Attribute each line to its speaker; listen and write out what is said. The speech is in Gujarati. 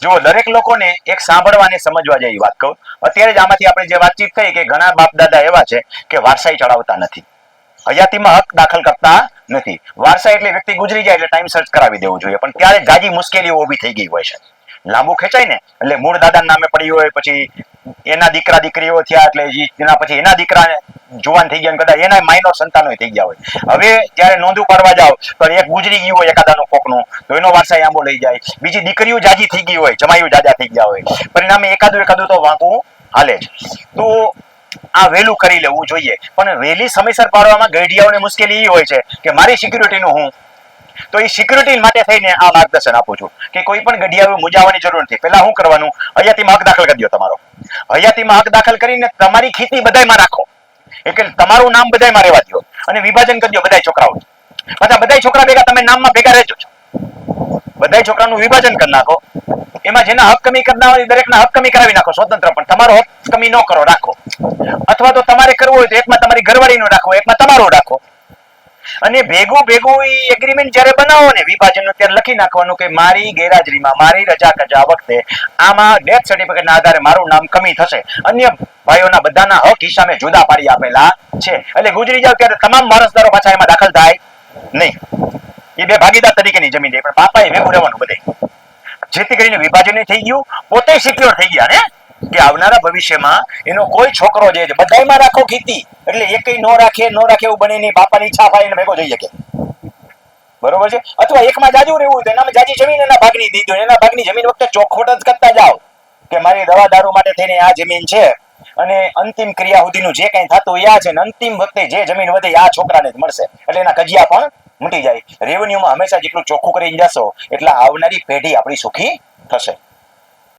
Speaker 1: જો દરેક લોકોને એક સાંભળવા અને સમજવા જેવી વાત કહું. અત્યારે જ આમાંથી આપણે જે વાતચીત થઈ કે ઘણા બાપ દાદા એવા છે કે વારસાઈ ચડાવતા નથી, હયાતીમાં હક દાખલ કરતા નથી. વારસાઈ એટલે વ્યક્તિ ગુજરી જાય એટલે ટાઈમ સર્ચ કરાવી દેવું જોઈએ, પણ ત્યારે જાજી મુશ્કેલીઓ ઊભી થઈ ગઈ હોય છે. લાંબુ ખેંચાય ને એટલે મૂળ દાદા નામે પડી હોય, પછી એના દીકરા દીકરીઓ થયા એટલે એના પછી એના દીકરા જુવાન થઈ ગયા, કદાચ એના માઇનોર સંતાનો થઈ ગયા હોય. હવે જ્યારે નોંધું પાડવા જાવ તો એક ગુજરી ગયું હોય એકાદાનું કોકનું, તો એનો વારસાઈ આંબો લઈ જાય. બીજી દીકરીઓ જાજી થઈ ગઈ હોય, જમાયું જાજા થઈ ગયા હોય, પરિણામે એકાદું તો વાંકું હાલે જ. તો આ વહેલું કરી લેવું જોઈએ, પણ વહેલી સમયસર પાડવામાં ગઈઢિયાઓને મુશ્કેલી એ હોય છે કે મારી સિક્યુરિટીનું હું, તો એ સિક્યુરિટી માટે થઈને આ માર્ગદર્શન આપું છું કે કોઈ પણ ગઢિયાઓ મૂંઝાવાની જરૂર નથી. પહેલા શું કરવાનું, હયાતીમાં હક દાખલ કરી દો તમારો. હયાતીમાં હક દાખલ કરીને તમારી ખેતી બધાયમાં રાખો, એટલે તમારું નામ બધાયમાં રહેવા દો અને વિભાજન કરી દો બધાય છોકરાઓ. પાછા બધાય છોકરા ભેગા તમે નામમાં ભેગા રહેજો છો, બધાય છોકરાનું વિભાજન કરી નાખો. એમાં જેના હક કમી કરતા હોય દરેકના હક કમી કરાવી નાખો સ્વતંત્ર, પણ તમારો હક કમી ન કરો, રાખો. અથવા તો તમારે કરવું હોય તો એકમાં તમારી ઘરવાળીનો રાખો, એકમાં તમારો રાખો. અને ભેગું ભેગું એ એગ્રીમેન્ટ જ્યારે બનાવો ને વિભાજનનું, ત્યારે લખી નાખવાનું કે મારી ગેરહાજરીમાં, મારી રજા કજા વખતે આમાં ડેથ સર્ટિફિકેટના આધારે મારું નામ કમી થશે. અન્ય ભાઈઓના બધાના હક હિસાબે જુદા પાડી આપેલા છે. એટલે ગુજરી જાવ ત્યારે તમામ વારસદારો પાછા એમાં દાખલ થાય નહીં. એ બે ભાગીદાર તરીકેની જમીન છે, પણ બાપાએ ભેગું રહેવાનું બધે, જેથી કરીને વિભાજન થઈ ગયું, પોતે સિક્યોર થઈ ગયા ને કે આવનારા ભવિષ્યમાં એનો કોઈ છોકરો જે છે બધાયમાં રાખો ખેતી, એટલે એકઈ નો રાખે એવું બને નહીં. બાપાની ઈચ્છા થાય એને ભેગો જઈ શકે, બરોબર છે. અથવા એકમાં જાજુ રહેવું હોય તો એનામાં જાજી જમીન એના ભાગની દીધો, એના ભાગની જમીન વખતે ચોખવટ જ કરતા જાઓ કે મારી દવા દારૂ માટે થઈને આ જમીન છે, અને અંતિમ ક્રિયા સુધીનું જે કંઈ થતું એ આ છે, ને અંતિમ વખતે જે જમીન વધે આ છોકરાને જ મળશે, એટલે એના કજિયા પણ મૂટી જાય. રેવન્યુમાં હંમેશા જેટલું ચોખ્ખું કરીને જશો એટલે આવનારી પેઢી આપણી સુખી થશે.